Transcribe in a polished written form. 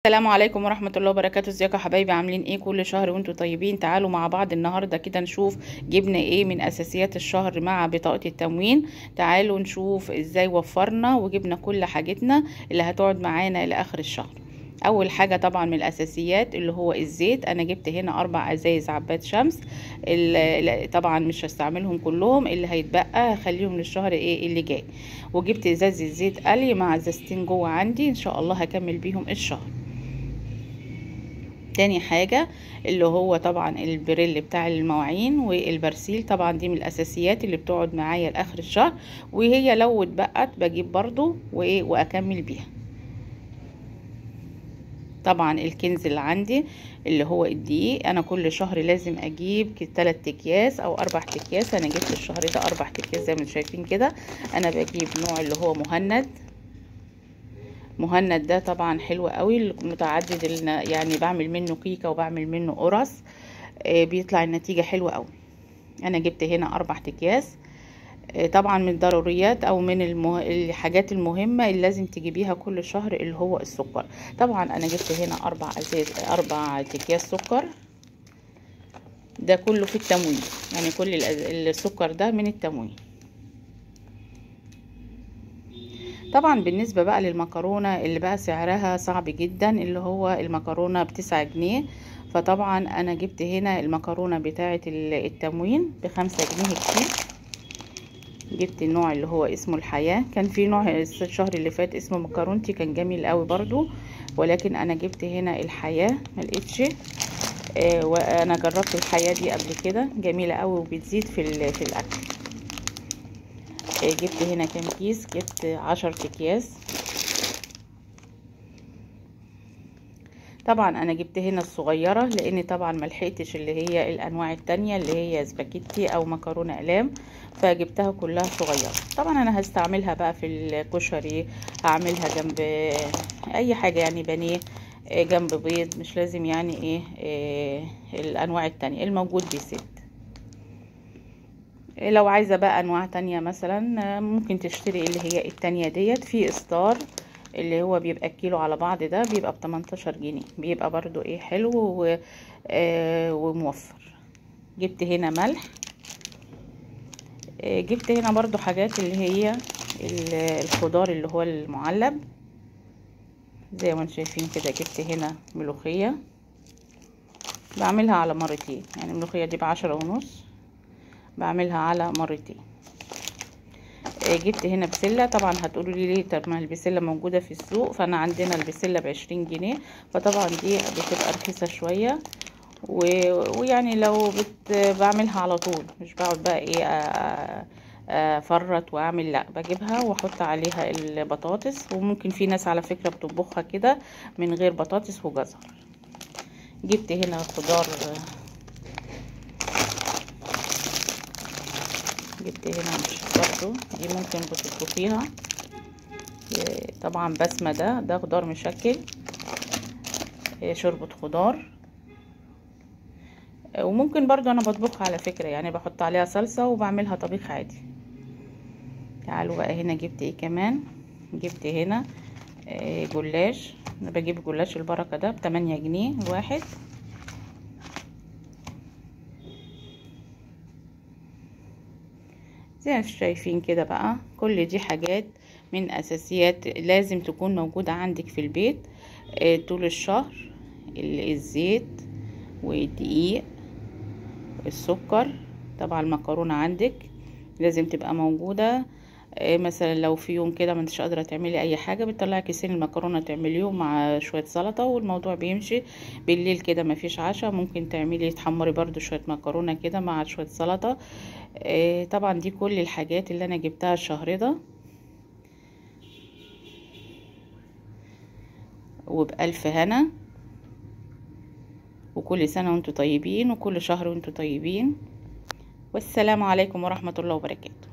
السلام عليكم ورحمة الله وبركاته. ازيكم يا حبايبي؟ عاملين ايه؟ كل شهر وانتم طيبين. تعالوا مع بعض النهاردة كده نشوف جبنا ايه من اساسيات الشهر مع بطاقة التموين. تعالوا نشوف ازاي وفرنا وجبنا كل حاجتنا اللي هتقعد معانا الى اخر الشهر. اول حاجة طبعا من الاساسيات اللي هو الزيت. انا جبت هنا 4 ازايز عباد شمس. طبعا مش هستعملهم كلهم، اللي هيتبقى هخليهم للشهر ايه اللي جاي. وجبت ازازة زيت قلي مع ازازتين جوه عندي، ان شاء الله هكمل بيهم الشهر. تاني حاجة اللي هو طبعا البريل بتاع المواعين والبرسيل، طبعا دي من الاساسيات اللي بتقعد معايا لاخر الشهر، وهي لو اتبقت بجيب برضو واكمل بيها. طبعا الكنز اللي عندي اللي هو الدقيق، انا كل شهر لازم اجيب 3 اكياس او 4 اكياس. انا جبت الشهر ده 4 اكياس زي ما انتم شايفين كده. انا بجيب نوع اللي هو مهند ده طبعا حلو قوي، متعدد يعني بعمل منه كيكه وبعمل منه قرص، بيطلع النتيجه حلوه قوي. انا جبت هنا 4 اكياس. طبعا من الضروريات او من الحاجات المهمه اللي لازم تجيبيها كل شهر اللي هو السكر. طبعا انا جبت هنا 4 اكياس سكر. ده كله في التموين، يعني كل السكر ده من التموين. طبعا بالنسبة بقى للمكرونة اللي بقى سعرها صعب جدا، اللي هو المكرونة ب9 جنيه، فطبعا انا جبت هنا المكرونة بتاعة التموين ب5 جنيه كتير. جبت النوع اللي هو اسمه الحياة. كان في نوع الشهر اللي فات اسمه مكرونتي، كان جميل قوي برضو، ولكن انا جبت هنا الحياة ملقتش. وانا جربت الحياة دي قبل كده، جميلة قوي وبتزيد في الاكل. جبت هنا كام كيس؟ جبت 10 اكياس. طبعا انا جبت هنا الصغيره لان طبعا ملحقتش اللي هي الانواع التانية اللي هي سباكيتي او مكرونه اقلام، فجبتها كلها صغيره. طبعا انا هستعملها بقى في الكشري، هعملها جنب اي حاجه، يعني بانيه، جنب بيض، مش لازم يعني ايه الانواع التانية الموجود بيسد. لو عايزه بقى انواع تانية مثلا ممكن تشتري اللي هي التانية ديت في اصدار، اللي هو بيبقى الكيلو على بعض، ده بيبقى ب18 جنيه، بيبقى برضو ايه حلو وموفر. جبت هنا ملح. جبت هنا برضو حاجات اللي هي الخضار اللي هو المعلب زي ما انتم شايفين كده. جبت هنا ملوخية، بعملها على مرتين، يعني الملوخية دي ب10.5، بعملها على مرتين. جبت هنا بسلة. طبعا هتقولوا لي ليه؟ طب ما البسلة موجودة في السوق، فانا عندنا البسلة ب20 جنيه، فطبعا دي بتبقى رخيصة شوية. ويعني لو بعملها على طول، مش بقعد بقى ايه افرط واعمل، لا بجيبها واحط عليها البطاطس. وممكن في ناس على فكرة بتطبخها كده من غير بطاطس وجزر. جبت هنا خضار. جبت هنا مش برضو دي ممكن بتطبخيها، طبعا بسمة. ده خضار مشكل، شوربة خضار. وممكن برضو انا بطبخها على فكرة، يعني بحط عليها صلصة وبعملها طبيخ عادي. تعالوا بقى هنا جبت ايه كمان. جبت هنا جلاش. انا بجيب جلاش البركة ده ب8 جنيه الواحد. زي ما شايفين كده بقى، كل دي حاجات من اساسيات لازم تكون موجودة عندك في البيت طول الشهر. الزيت والدقيق، السكر، طبعا المكرونة عندك لازم تبقى موجودة. مثلا لو في يوم كده ما انتش قادرة تعملي اي حاجة، بتطلعي كيسين المكرونة تعمليهم مع شوية سلطة والموضوع بيمشي. بالليل كده ما فيش عشاء، ممكن تعملي تحمري برضو شوية مكرونة كده مع شوية سلطة. طبعا دي كل الحاجات اللي انا جبتها الشهر ده، وبألف هنا. وكل سنة وانتم طيبين، وكل شهر وانتم طيبين، والسلام عليكم ورحمة الله وبركاته.